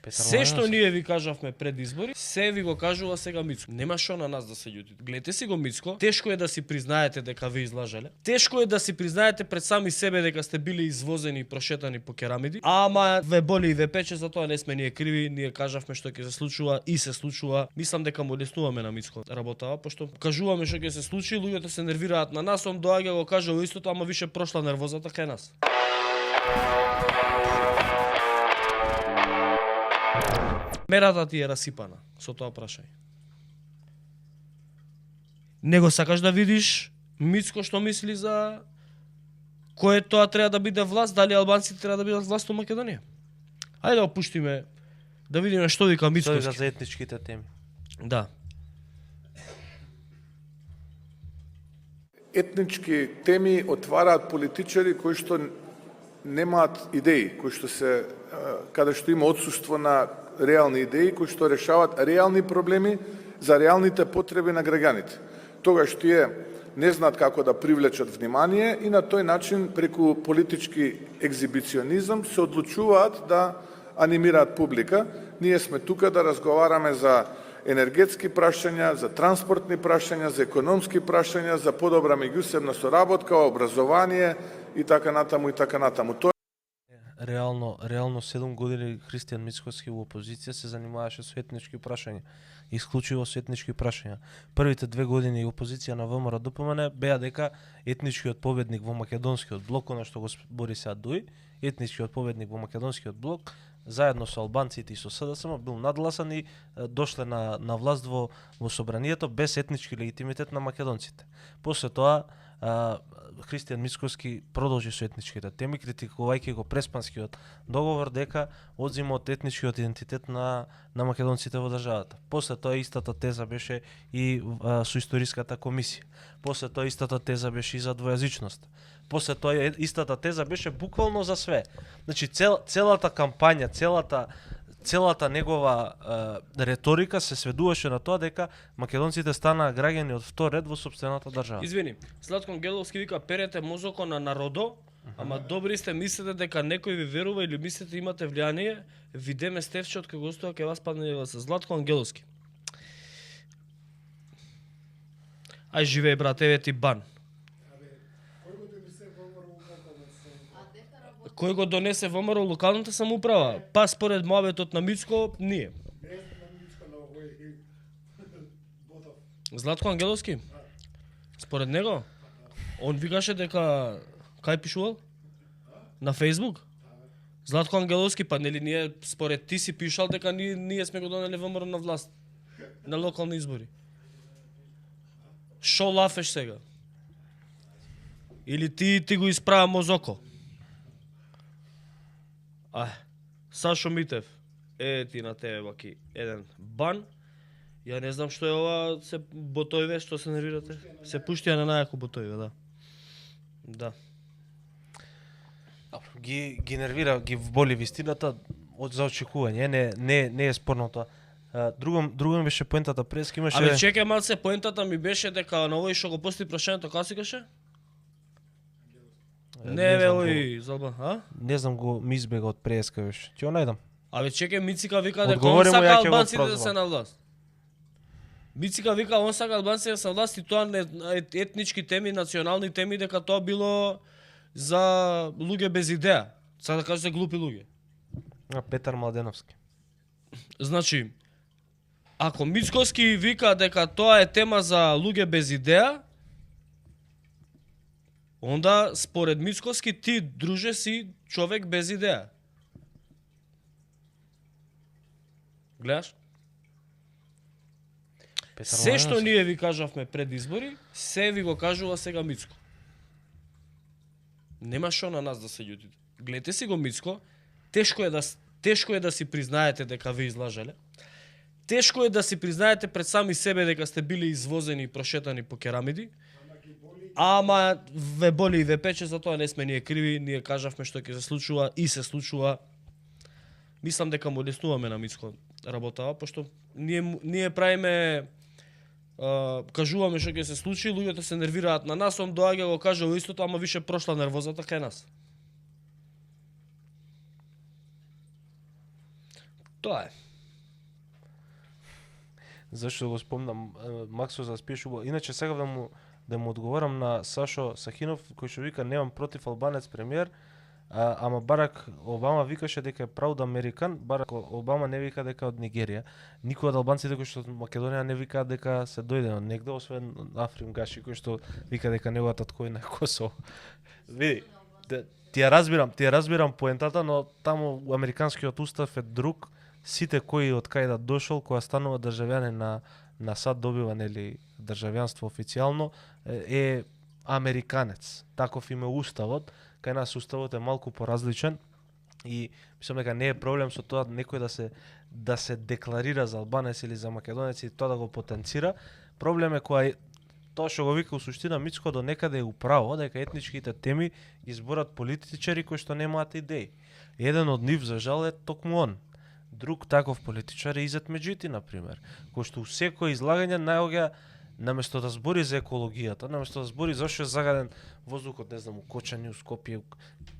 Се што ние ви кажавме пред избори, се ви го кажува сега Мицко. Нема шо на нас да се љутите. Гледате си го Мицко, тешко е да си признаете дека ви излажале. Тешко е да си признаете пред сами себе дека сте били извозени и прошетани по керамиди. Ама ве боли и ве пече, затоа не сме ние криви, ние кажавме што ќе се случува и се случува. Мислам дека му леснуваме на Мицко работава, пошто кажуваме што ќе се случи, луѓето се нервираат на нас, он доаѓа го кажува истото, ама више прошла нервозата кај нас. Мерата ти е расипана со тоа прашање. Него сакаш да видиш Мицко што мисли за кое тоа треба да биде власт, дали албанците треба да бидат власт во Македонија? Ајде да опуштиме, да видиме што вика Мицко. Тоа за етничките теми. Да. Етнички теми отвараат политичари кои што немаат идеи, кои што се каде што има отсуство на реални идеи кои што решаваат реални проблеми за реалните потреби на граѓаните. Тогаш тие не знаат како да привлечат внимание и на тој начин преку политички екзибиционизам се одлучуваат да анимираат публика. Ние сме тука да разговараме за енергетски прашања, за транспортни прашања, за економски прашања, за подобра меѓусебна соработка, образование и така натаму и така натаму. Реално 7 години Христијан Мицкоски во опозиција се занимаваше со етнички прашања, исклучиво со етнички прашања. Првите 2 години опозиција на ВМРО ДПМН беа дека етничкиот победник во македонскиот блок, она што го бори сега Дуј, етничкиот победник во македонскиот блок, заедно со албанците и со СДСМ бил надгласан и дошле на власт во собранието без етнички легитимитет на македонците. После тоа Христијан Мицкоски продолжи со етничките теми, критикувајќи го Преспанскиот договор дека одзима од етничкиот идентитет на македонците во државата. После тоа истата теза беше и со историската комисија. После тоа истата теза беше и за двојазичност. После тоа истата теза беше буквално за све. Значи целата кампања, целата негова реторика се сведуваше на тоа дека македонците станаа граѓани од втор ред во сопствената држава. Извини, Златко Ангеловски вика перете мозоко на народо, ама добри сте, мислите дека некој ви верува или мислите имате влијание, видеме Стефче од кај гостува ќе вас падне со Златко Ангеловски. Ај живеј брат, еве ти бан. Кој го донесе ВМРО локалната самоуправа? Па според моабетот на Мицко, ние. Златко Ангеловски? Според него? Он викаше дека кај пишувал? На Фейсбук? Златко Ангеловски, па нели ние според ти си пишал дека ние сме го донели ВМРО на власт на локални избори. Шо лафеш сега? Или ти го исправа мозоко? Сашо Митев, ти на тебе баки еден бан. Ја не знам што е ова се ботојве што се нервирате. Се пуштија на најако ботојве, да. Да. Ги нервира, ги боли вистината за очекување, не е спорно тоа. Другом беше поентата прески имаше. Абе чекај малце, поентата ми беше дека на овој што го пости прашањето како си каше? Не бе, ој, залба, Не знам го ми избега од преска беше. Ќе го најдам. Абе чекај, Мицика вика дека он сака албанците да се на власт. Мицика вика он сака албанците да се на власт и тоа не етнички теми, национални теми, дека тоа било за луѓе без идеја. Сега да кажа се глупи луѓе. Петар Младеновски. Значи, ако Мицковски вика дека тоа е тема за луѓе без идеја, онда според Мицковски ти, друже, си човек без идеја. Гледаш? Се што ние ви кажавме пред избори, се ви го кажува сега Мицко. Нема шо на нас да се љутите. Гледате си го Мицко, тешко е да си признаете дека ви излажале. Тешко е да си признаете пред сами себе дека сте били извозени и прошетани по керамиди. Ама ве боли и ве пече, затоа не сме ние криви, ние кажавме што ќе се случува и се случува. Мислам дека му леснуваме на Мицко работава, пошто ние правиме кажуваме што ќе се случи, луѓето се нервираат на нас, он доаѓа го кажува истото, ама више прошла нервозата кај нас. Тоа е. Зашто го спомнам Максо за Спешубо. Иначе сега да му одговорам на Сашо Сахинов кој што вика немам против албанец премиер, ама Барак Обама викаше дека е proud American, Барак Обама не вика дека од Нигерија. Никој од албанците кои што од Македонија не вика дека се дојде од негде, освен Африм Гаши кој што вика дека неговата татковина е Косово. Види, ти ја разбирам поентата, но таму американскиот устав е друг. Сите кои од кај да дошол, кога станува државјанин на САД добива нели државјанство официјално, е американец. Таков им е уставот. Кај нас уставот е малку поразличен и мислам дека не е проблем со тоа некој да се декларира за албанец или за македонец и тоа да го потенцира. Проблем е кога тоа што го вика у суштина Мицко до некаде е управо дека етничките теми ги зборат политичари кои што немаат идеи. Еден од нив за жал е токму он. Друг таков политичар е Изет Меджити, например, кој што у секој излагање наоѓа наместо да збори за екологијата, наместо да збори зашто е загаден воздухот, не знам, у Кочани, у Скопје,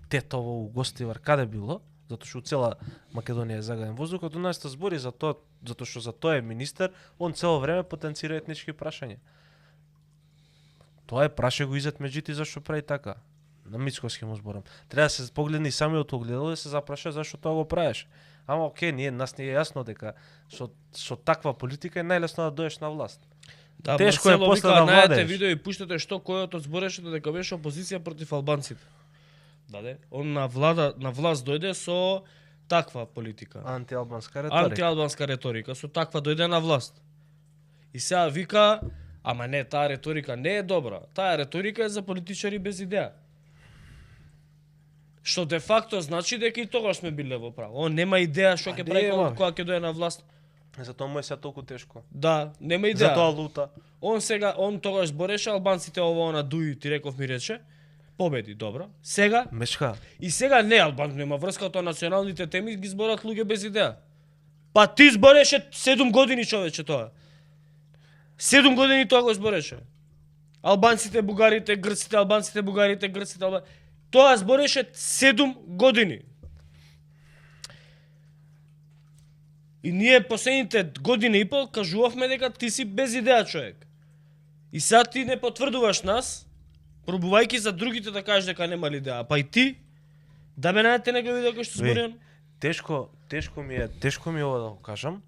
Тетово, у Гостивар, каде било, затоа што у цела Македонија е загаден воздухот, наместо да збори за тоа, затоа што за тоа е министер, он цело време потенцира етнички прашања. Тоа е праше го Изет Меджити зашто прави така. На Мицкоски му зборам. Треба да се погледни самиот огледало и се запраша зашто тоа го правиш. Ама окей, нас не е јасно дека со таква политика е најлесно да доеш на власт. Да, тешко е после да владееш. видео и пуштате што којот збореше дека беше опозиција против албанците. Даде, он на власт дојде со таква политика. Антиалбанска реторика, со таква дојде на власт. И сега вика, ама не, таа реторика не е добра. Таа реторика е за политичари без идеја. Што де факто значи дека и тогаш сме биле во право. Он нема идеја што ќе прави кога ќе дојде на власт. Затоа му е сега толку тешко. Да, нема идеја. Затоа лута. Он тогаш збореше албанците ова она дуи, ти реков ми рече. Победи, добро. Сега Мешка. И сега не албан нема врска тоа националните теми ги зборат луѓе без идеја. Па ти збореше 7 години човече тоа. 7 години тоа го збореше. Албанците, бугарите, грците, албанците, бугарите, грците, Тоа збореше 7 години. И ние последните години и пол кажувавме дека ти си без идеја човек. И сега ти не потврдуваш нас, пробувајќи за другите да кажеш дека немали идеја. Па и ти, да ме најдете некој видео кој што збори он. Тешко ми е ова да го кажам,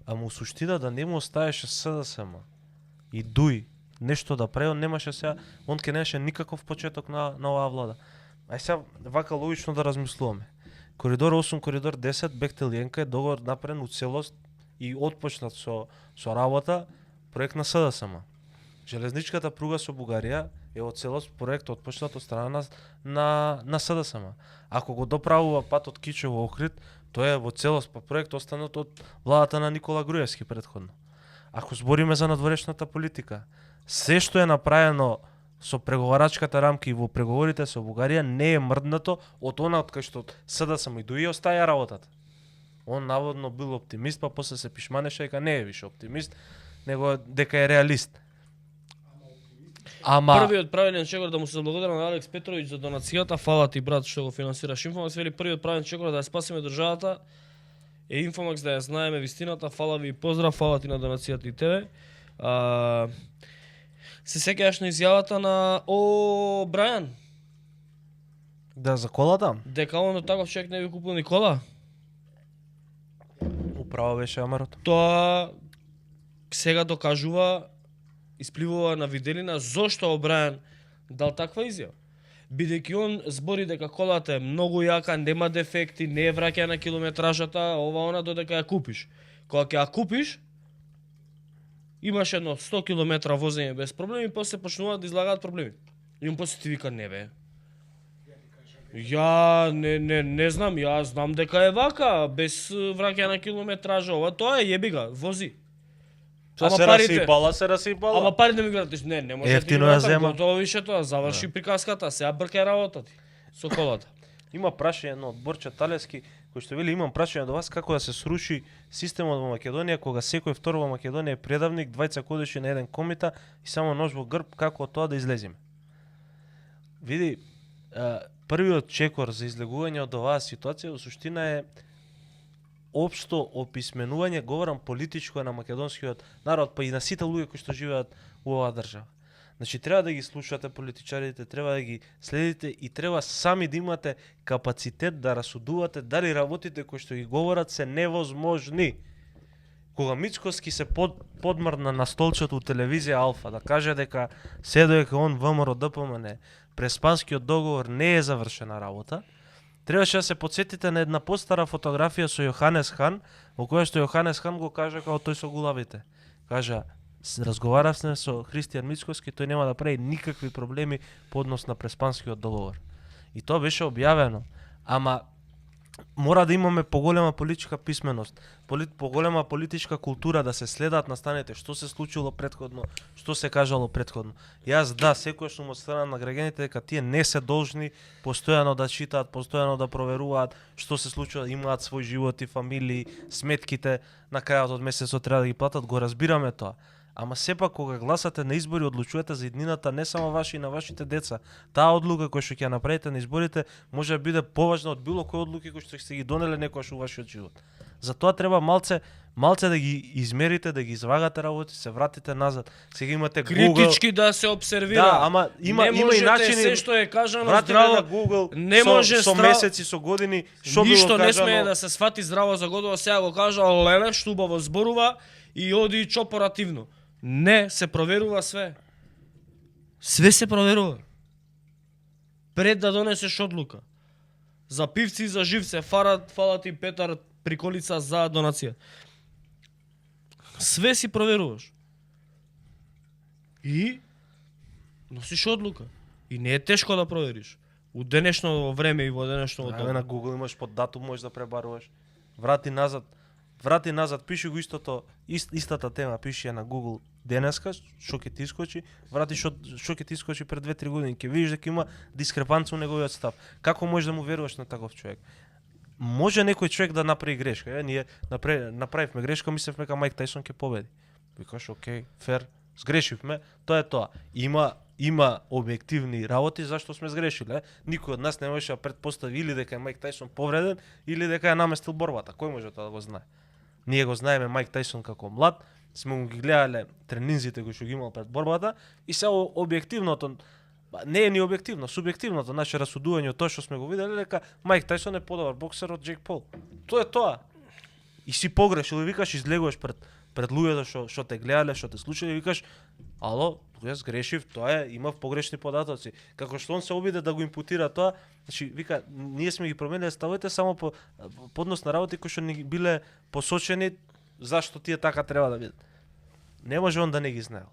ама у суштина да не му оставеше СДСМ и ДУИ нешто да прави, он немаше сега, он ке немаше никаков почеток на оваа влада. Ај сега вака логично да размислуваме. Коридор 8, коридор 10, Бехтел Јенка е договор направен у целост и отпочнат со работа проект на СДСМ. Железничката пруга со Бугарија е од целост проект отпочнат од страна на СДСМ. Ако го доправува патот Кичево Охрид, тоа е во целост проект останат од владата на Никола Груевски претходно. Ако збориме за надворешната политика, се што е направено со преговарачката рамка и во преговорите со Бугарија не е мрднато од она од кај што СДСМ и ДУИ остаја работата. Он наводно бил оптимист, па после се пишманеше дека не е више оптимист, него дека е реалист. Ама првиот правилен чекор да му се благодарам на Алекс Петровиќ за донацијата, фала ти брат што го финансираш Инфомакс, вели првиот правилен чекор да ја спасиме државата е Инфомакс да ја знаеме вистината, фала ви и поздрав, фала ти на донацијата и тебе. Се сеќаваш на изјавата на Брајан? Да, за колата? Дека он таков човек не би купил ни кола? Управо беше Амерот. Тоа сега докажува, испливува на виделина зошто Брајан дал таква изјава. Бидејќи он збори дека колата е многу јака, нема дефекти, не е враќање на километражата, ова додека ја купиш. Кога ќе ја купиш, имаш едно 100 км возење без проблеми и после почнуваат да излагаат проблеми. И он после ти вика не бе. Ја не знам, ја знам дека е вака, без враќање на километража, ова тоа е јебига, вози. Ама се расипала. Ама парите ми гратиш, не може ефтино ја зема. Тоа више тоа, заврши приказката, сега бркај работата со колата. Има прашање од Борче Талески, кој што вели имам прашање до вас како да се сруши системот во Македонија кога секој втор во Македонија е предавник, двајца кодеши на еден комита и само нож во грб, како од тоа да излеземе. Види, првиот чекор за излегување од оваа ситуација во суштина е општо описменување, говорам политичко на македонскиот народ, па и на сите луѓе кои што живеат у оваа држава. Значи треба да ги слушате политичарите, треба да ги следите и треба сами да имате капацитет да расудувате дали работите кои што ги говорат се невозможни. Кога Мицкоски се подмрдна на столчето у телевизија Алфа да каже дека се доека он ВМРО ДПМН преспанскиот договор не е завршена работа, требаше да се подсетите на една постара фотографија со Јоханес Хан, во која што Јоханес Хан го кажа како тој со гулавите. Кажа, разговаравме со Христијан Мицкоски, тој нема да прави никакви проблеми по однос на преспанскиот договор. И тоа беше објавено. Ама мора да имаме поголема политичка писменост, поголема политичка култура, да се следат настаните што се случило претходно, што се кажало претходно. Јас секојаш сум од страна на граѓаните дека тие не се должни постојано да читаат, постојано да проверуваат што се случува, имаат свој живот и фамилии, сметките на крајот од месецот треба да ги платат, го разбираме тоа. Ама сепак кога гласате на избори, одлучувате за иднината не само ваши и на вашите деца. Таа одлука која што ќе направите на изборите може да биде поважна од било кои одлуки кои што сте ги донеле некогаш у вашиот живот. Затоа треба малце да ги измерите, да ги извагате работи, се вратите назад. Сега имате Google. Критички да се обсервира. Да, ама има и начини. Се што е кажано вратите здраво на Google, не може со месеци, со години, што било ништо кажано. не смее да се свати здраво за годова, сега го кажа леле, што убаво зборува и оди чопоративно. Не, се проверува све. Све се проверува. Пред да донесеш одлука. За пивци и за живце, фала ти Петар Приколица за донација. Све си проверуваш. И носиш одлука. И не е тешко да провериш. У денешно време и во денешно доба. На Google имаш под датум, можеш да пребаруваш. Врати назад, пиши го истата тема, пиши ја на Google денеска, што ќе ти искочи, врати што ќе ти искочи пред 2-3 години, ќе видиш дека има дискрепанца у неговиот став. Како можеш да му веруваш на таков човек? Може некој човек да направи грешка, ние направивме грешка, мислевме дека Мајк Тајсон ќе победи. Викаш, окей, фер, сгрешивме, тоа е тоа. Има објективни работи зашто сме сгрешиле. Никој од нас не можеше да претпостави или дека е Мајк Тајсон повреден или дека е наместил борбата. Кој може тоа да го знае? Ние го знаеме Мајк Тајсон како млад, сме го ги гледале тренинзите кои што ги имал пред борбата и се објективното, не е ни објективно, субјективното наше расудување од тоа што сме го виделе дека Мајк Тајсон е подобар боксер од Джейк Пол. Тоа е тоа. И си погрешил и викаш, излегуваш пред луѓето што те гледале, што те слушале и викаш, ало, јас грешив, тоа е, имав погрешни податоци. Како што он се обиде да го импутира тоа, значи вика, ние сме ги промениле ставовите само по однос на работи кои што не биле посочени зашто тие така треба да бидат. Не може он да не ги знаел.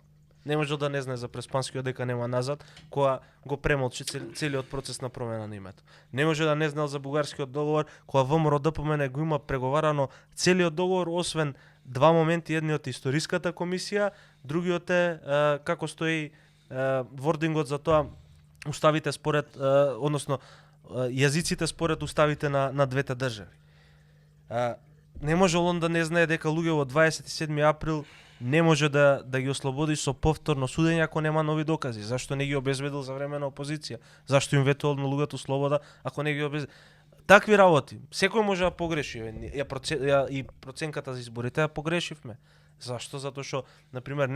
Не може да не знае за преспанскиот дека нема назад, која го премолчи целиот процес на промена на името. Не може да не знаел за бугарскиот договор, која ВМРО ДПМН го има преговарано целиот договор, освен два моменти, едниот е историската комисија, другиот е како стои вордингот за тоа уставите според, односно јазиците според уставите на двете држави. Не може он да не знае дека луѓе во 27 април не може да ги ослободи со повторно судење ако нема нови докази. Зашто не ги обезбедил за време на опозиција? Зашто им ветувал на луѓето слобода ако не ги обезбедил? Такви работи. Секој може да погреши. И проценката за изборите ја погрешивме. Зашто? Затоа што, например,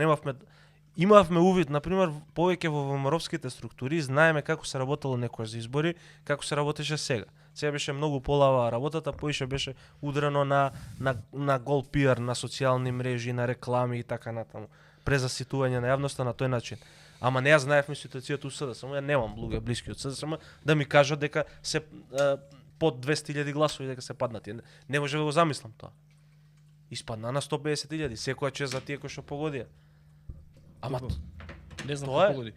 имавме увид, например, повеќе во ВМРО-вските структури, знаеме како се работело некојаш за избори, како се работеше сега. Сега беше многу полава работата, поише беше удрено на гол пиар, на социјални мрежи, на реклами и така натаму. Презаситување на јавноста на тој начин. Ама не ја знаевме ситуацијата у СДСМ, ја немам луѓе блиски од СДСМ да ми кажат дека се под 200.000 гласови дека се паднати. Не може да го замислам тоа. Испадна на 150.000, секоја чест за тие кои што погодија. Ама не знам тоа како погоди.